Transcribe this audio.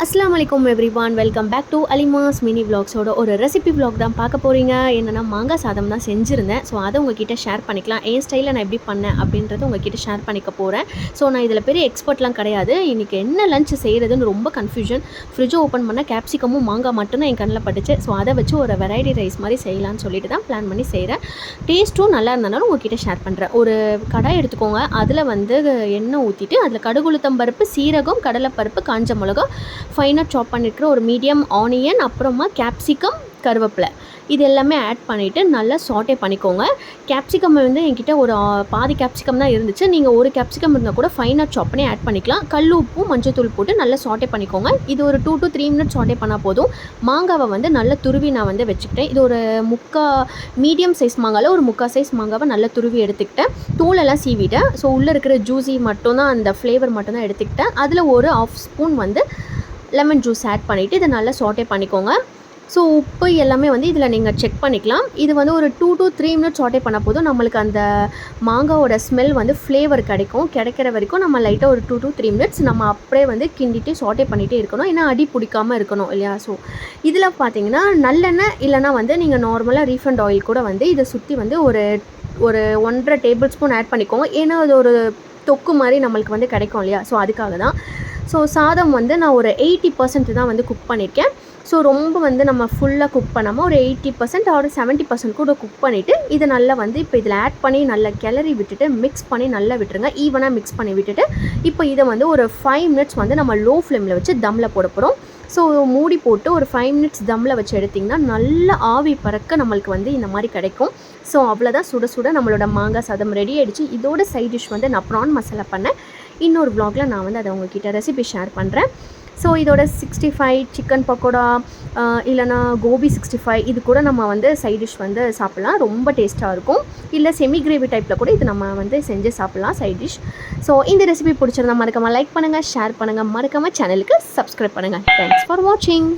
அஸ்ஸலாமு அலைக்கும் everyone, welcome back to Alima's mini விலாக்ஸோட ஒரு ரெசிபி விலாக் தான் பார்க்க போகிறீங்க. என்னென்னா மாங்காய் சாதம் தான் செஞ்சுருந்தேன். ஸோ அதை உங்ககிட்ட ஷேர் பண்ணிக்கலாம். என் ஸ்டைலில் நான் எப்படி பண்ணேன் அப்படின்றத உங்ககிட்ட ஷேர் பண்ணிக்க போகிறேன். ஸோ நான் இதில் பெரிய எக்ஸ்பர்ட்லாம் கிடையாது. இன்றைக்கி என்ன லஞ்ச் செய்கிறதுன்னு ரொம்ப கன்ஃபியூஷன். ஃப்ரிட்ஜை ஓப்பன் பண்ணால் கேப்சிகமும் மாங்காய் மட்டும்தான் என் கண்ணில் பட்டுச்சு. ஸோ அதை வச்சு ஒரு வெரைட்டி ரைஸ் மாதிரி செய்யலான்னு சொல்லிட்டு தான் பிளான் பண்ணி செய்கிறேன். டேஸ்ட்டும் நல்லா இருந்தாலும் உங்ககிட்ட ஷேர் பண்ணுறேன். ஒரு கடாய் எடுத்துக்கோங்க. அதில் வந்து எண்ணெய் ஊற்றிட்டு அதில் கடுகுளுத்தம் பருப்பு, சீரகம், கடலைப்பருப்பு, காஞ்ச மிளகா, ஃபைனாக சாப் பண்ணியிருக்கிற ஒரு மீடியம் ஆனியன், அப்புறமா கேப்சிகம், கருவேப்பிலை இது எல்லாமே ஆட் பண்ணிவிட்டு நல்லா சாட்டே பண்ணிக்கோங்க. கேப்சிகம் வந்து என்கிட்ட ஒரு பாதி கேப்சிகம் தான் இருந்துச்சு. நீங்கள் ஒரு கேப்சிகம் இருந்தால் கூட ஃபைனாக சாப் பண்ணி ஆட் பண்ணிக்கலாம். கல் உப்பு, மஞ்சத்தூள் போட்டு நல்லா சாட்டே பண்ணிக்கோங்க. இது ஒரு 2 to 3 மினிட்ஸ் சாட்டே பண்ணால் போதும். மாங்காவை வந்து நல்லா துருவி நான் வந்து வச்சுக்கிட்டேன். இது ஒரு மீடியம் சைஸ் மாங்காவில் ஒரு 3/4 சைஸ் மாங்காவை நல்லா துருவி எடுத்துக்கிட்டேன். தூளெல்லாம் சீவிட்டேன். ஸோ உள்ளே இருக்கிற ஜூஸி மட்டும்தான், அந்த ஃப்ளேவர் மட்டும்தான் எடுத்துக்கிட்டேன். அதில் ஒரு 1/2 ஸ்பூன் வந்து லெமன் ஜூஸ் ஆட் பண்ணிவிட்டு இதை நல்லா சாட்டே பண்ணிக்கோங்க. ஸோ உப்பு எல்லாமே வந்து இதில் நீங்கள் செக் பண்ணிக்கலாம். இது வந்து ஒரு 2 to 3 மினிட்ஸ் சாட்டே பண்ண போதும். நம்மளுக்கு அந்த மாங்காவோட ஸ்மெல் வந்து ஃப்ளேவர் கிடைக்கிற வரைக்கும் நம்ம லைட்டாக ஒரு 2 to 3 மினிட்ஸ் நம்ம அப்படியே வந்து கிண்டிட்டு சாட்டே பண்ணிகிட்டே இருக்கணும். ஏன்னா அடி பிடிக்காமல் இருக்கணும் இல்லையா? ஸோ இதில் பார்த்தீங்கன்னா நல்லெண்ணெய் இல்லைனா வந்து நீங்கள் நார்மலாக ரீஃபண்ட் ஆயில் கூட வந்து இதை சுற்றி வந்து ஒரு 1.5 டேபிள் ஸ்பூன் ஆட் பண்ணிக்கோங்க. ஏன்னா அது ஒரு தொக்கு மாதிரி நம்மளுக்கு வந்து கிடைக்கும் இல்லையா? ஸோ அதுக்காக தான். ஸோ சாதம் வந்து நான் ஒரு 80% தான் வந்து குக் பண்ணியிருக்கேன். ஸோ ரொம்ப வந்து நம்ம ஃபுல்லாக குக் பண்ணாமல் ஒரு 80% ஒரு 70% கூட குக் பண்ணிவிட்டு இதை நல்லா வந்து இப்போ இதில் ஆட் பண்ணி நல்லா கிளறி விட்டுட்டு மிக்ஸ் பண்ணி நல்லா விட்டுருங்க. ஈவனாக மிக்ஸ் பண்ணி விட்டுட்டு இப்போ இதை வந்து ஒரு 5 மினிட்ஸ் வந்து நம்ம லோ ஃப்ளேமில் வச்சு தம்மில் போட போகிறோம். ஸோ மூடி போட்டு ஒரு 5 மினிட்ஸ் தம்மில் வச்சு எடுத்திங்கன்னா நல்லா ஆவி பறக்க நம்மளுக்கு வந்து இந்த மாதிரி கிடைக்கும். ஸோ அவ்வளோதான், சுட சுட நம்மளோட மாங்காய் சாதம் ரெடி ஆகிடுச்சு. இதோட சைட் டிஷ் வந்து நான் ப்ரான் மசாலா பண்ணேன். இன்னொரு வ்ளாகில் நான் வந்து அதை உங்ககிட்ட ரெசிபி ஷேர் பண்ணுறேன். ஸோ இதோட 65 சிக்கன் பக்கோடா இல்லைனா கோபி 65 இது கூட நம்ம வந்து சைட் டிஷ் வந்து சாப்பிட்லாம். ரொம்ப டேஸ்ட்டாக இருக்கும். இல்லை செமி கிரேவி டைப்பில் கூட இது நம்ம வந்து செஞ்சு சாப்பிட்லாம் சைட் டிஷ். ஸோ இந்த ரெசிபி பிடிச்சிருந்தா மறக்காமல் லைக் பண்ணுங்கள், ஷேர் பண்ணுங்கள், மறக்காமல் சேனலுக்கு சப்ஸ்கிரைப் பண்ணுங்கள். தேங்க்ஸ் ஃபார் வாட்சிங்.